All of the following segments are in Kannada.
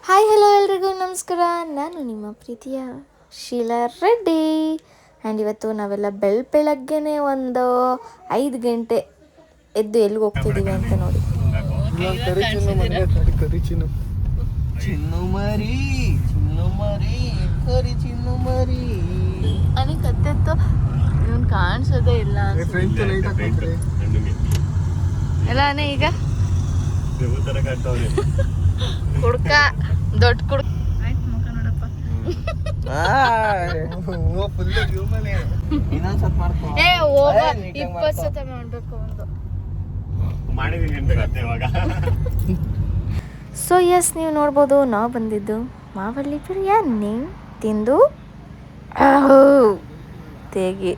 ಹಾಯ್ ಹಲೋ ಎಲ್ರಿಗೂ ನಮಸ್ಕಾರ. ನಾನು ನಿಮ್ಮ ಪ್ರೀತಿಯ ಶೀಲಾ ರೆಡ್ಡಿ. ಆ್ಯಂಡ್ ಇವತ್ತು ನಾವೆಲ್ಲ ಬೆಳಗ್ಗೆನೆ ಒಂದು 5 ಗಂಟೆ ಎದ್ದು ಎಲ್ಲಿಗೆ ಹೋಗ್ತಿದ್ದೀವಿ ಅಂತ ನೋಡಿ. ಕತ್ತೆತ್ತು ಇವನು ಕಾಣಿಸೋದೇ ಇಲ್ಲ ಎಲ್ಲ ಈಗ ಕುಡ್ಕ ದೊಡ್ಡ ಕುಡ್ಕ ಆಯ್ತು ಮುಖ ನೋಡಪ್ಪ. ಏ ಹೋಗ 20 ಸತ ಮಾಡ್ಬೇಕು ಒಂದು. ಸೊ ಎಸ್, ನೀವು ನೋಡ್ಬೋದು ನಾವು ಬಂದಿದ್ದು ಮಾವಳ್ಳಿ ಬಿರಿಯಾನಿ ತಿಂದು ತೇಗಿ.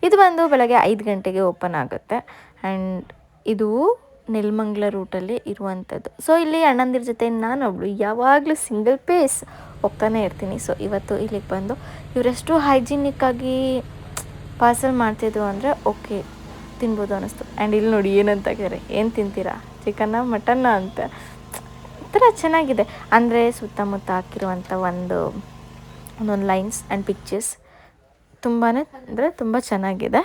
ಇದು ಬಂದು ಬೆಳಗ್ಗೆ 5 ಗಂಟೆಗೆ ಓಪನ್ ಆಗುತ್ತೆ. ಆ್ಯಂಡ್ ಇದು ನೆಲಮಂಗಲ ರೂಟಲ್ಲಿ ಇರುವಂಥದ್ದು. ಸೊ ಇಲ್ಲಿ ಅಣ್ಣಂದಿರ ಜೊತೆ ನಾನೊಬ್ಳು ಯಾವಾಗಲೂ ಸಿಂಗಲ್ ಪೇಸ್ ಹೋಗ್ತಾನೆ ಇರ್ತೀನಿ. ಸೊ ಇವತ್ತು ಇಲ್ಲಿಗೆ ಬಂದು ಇವರೆಷ್ಟು ಹೈಜಿನಿಕ್ಕಾಗಿ ಪಾರ್ಸಲ್ ಮಾಡ್ತಿದ್ರು ಅಂದರೆ ಓಕೆ ತಿನ್ಬೋದು ಅನ್ನಿಸ್ತು. ಆ್ಯಂಡ್ ಇಲ್ಲಿ ನೋಡಿ ಏನಂತ ಕೇಳಿ, ಏನು ತಿಂತೀರಾ, ಚಿಕನ್ನ ಮಟನ್ನ ಅಂತ. ಈ ಥರ ಚೆನ್ನಾಗಿದೆ ಅಂದರೆ ಸುತ್ತಮುತ್ತ ಹಾಕಿರುವಂಥ ಒಂದೊಂದು ಲೈನ್ಸ್ ಆ್ಯಂಡ್ ಪಿಕ್ಚರ್ಸ್ ತುಂಬಾ ಅಂದರೆ ತುಂಬ ಚೆನ್ನಾಗಿದೆ.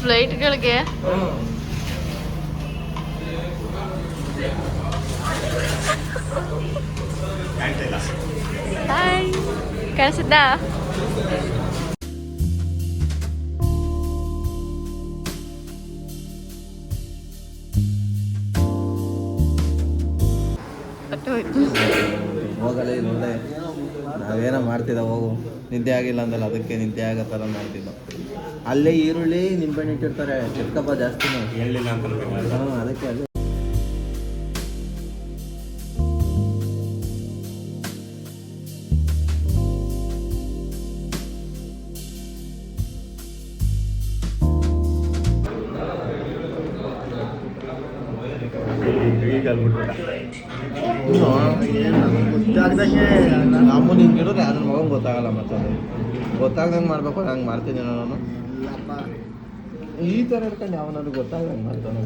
ಫ್ಲೈಟ್ಗಳಿಗೆ ಹಾಯ್ ಕಳಿಸಿದ್ದ. ಹೋಗಲೇ ನೋಡೆ ನಾವೇನೋ ಮಾಡ್ತಿದ್ದ ಹೋಗು, ನಿದ್ದೆ ಆಗಿಲ್ಲ ಅಂದಲ್ಲ, ಅದಕ್ಕೆ ನಿದ್ದೆ ಆಗೋ ಥರ ಮಾಡ್ತಿದ್ದೋ. ಅಲ್ಲೇ ಈರುಳ್ಳಿ ನಿಂಬೆಹಣ್ಣು ಇಟ್ಟಿರ್ತಾರೆ, ಚಿಕ್ಕಪ್ಪ ಜಾಸ್ತಿನೇ ಹೇಳಿಲ್ಲ ಅಂತ. ಹಾಂ, ಅದಕ್ಕೆ ಅದು ಗೊತ್ತಾಗ್ದಂಗೆ ಅಮ್ಮನ ಹಿಂಗಿಡೋದು ಅದ್ರ ಮಗಂಗೆ ಗೊತ್ತಾಗಲ್ಲ. ಮತ್ತೆ ಅದು ಗೊತ್ತಾಗ್ದಂಗೆ ಮಾಡ್ಬೇಕು, ಹಂಗೆ ಮಾಡ್ತೀನಿ ನಾನು. ಈ ಥರ ಇರ್ಕೊಂಡು ಯಾವನಾದ್ರು ಗೊತ್ತಾಗ್ದಂಗೆ ಮಾಡ್ತಾನೆ.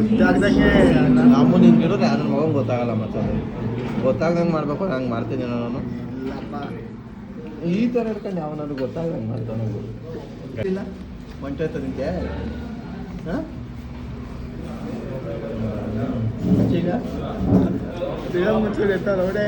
ಗೊತ್ತಾಗ್ದಂಗೆ ಅಮ್ಮನ ಹಿಂಗಿಡೋದು ಅದ್ರ ಮಗಂಗೆ ಗೊತ್ತಾಗಲ್ಲ. ಮತ್ತೆ ಅದು ಗೊತ್ತಾಗ್ದಂಗೆ ಮಾಡ್ಬೇಕು, ಹಂಗೆ ಮಾಡ್ತೀನಿ ನಾನು. ಈ ಥರ ಇರ್ಕೊಂಡು ಯಾವನಾದ್ರು ಗೊತ್ತಾಗ್ದಂಗೆ ಮಾಡ್ತಾನೆ. ಇಲ್ಲ ಮಂಟೋಯ್ತು ನಿಂತೆ. ಹಾಂ ಈಗ ಮುಚ್ಚೋದು ಎತ್ತ ನೋಡೆ.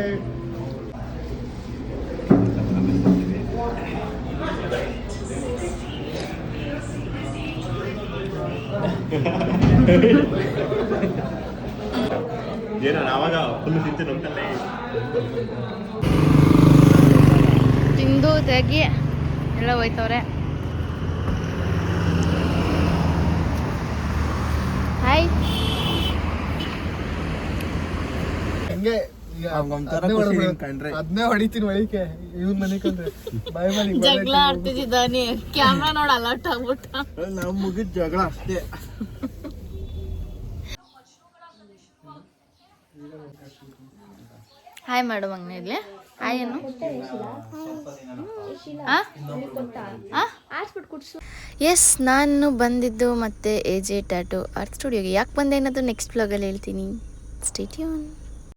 ಏನೋ ಆವಾಗ ಫುಲ್ ತಿಂತೀನಿ ಹೋಗ್ತಾನೆ. ತಿಂದು ತೆಗಿ ಎಲ್ಲ ಹೋಯ್ತವ್ರೆ. ಹಾಯ್. ಹಂಗೆ ಅದನ್ನೇ ಹೊಡಿತೀನಿ ಒಳಿಕೆ ಇವನ್ ಮನೆ ಕಂಡ್ರೆ ಬಾಯ್ ಮನೆ ಜಗಳ ಆಡ್ತಿದ್ದಾನೆ. ಕ್ಯಾಮ್ರಾ ನೋಡ ಅಲರ್ಟ್ ಆಗ್ಬಿಟ್ಟ. ನಾವು ಮುಗಿದ ಜಗಳ ಅಷ್ಟೇ. ಹಾಯ್ ಮಾಡು ಮಗನೇ ಇಲ್ಲಿ. ಹಾಯ್ ಏನು ಎಸ್, ನಾನು ಬಂದಿದ್ದು ಮತ್ತೆ AJ ಟ್ಯಾಟೂ ಆರ್ಟ್ ಸ್ಟುಡಿಯೋಗೆ. ಯಾಕೆ ಬಂದೆ ಅನ್ನೋದು ನೆಕ್ಸ್ಟ್ ವ್ಲಾಗಲ್ಲಿ ಹೇಳ್ತೀನಿ. Stay tune.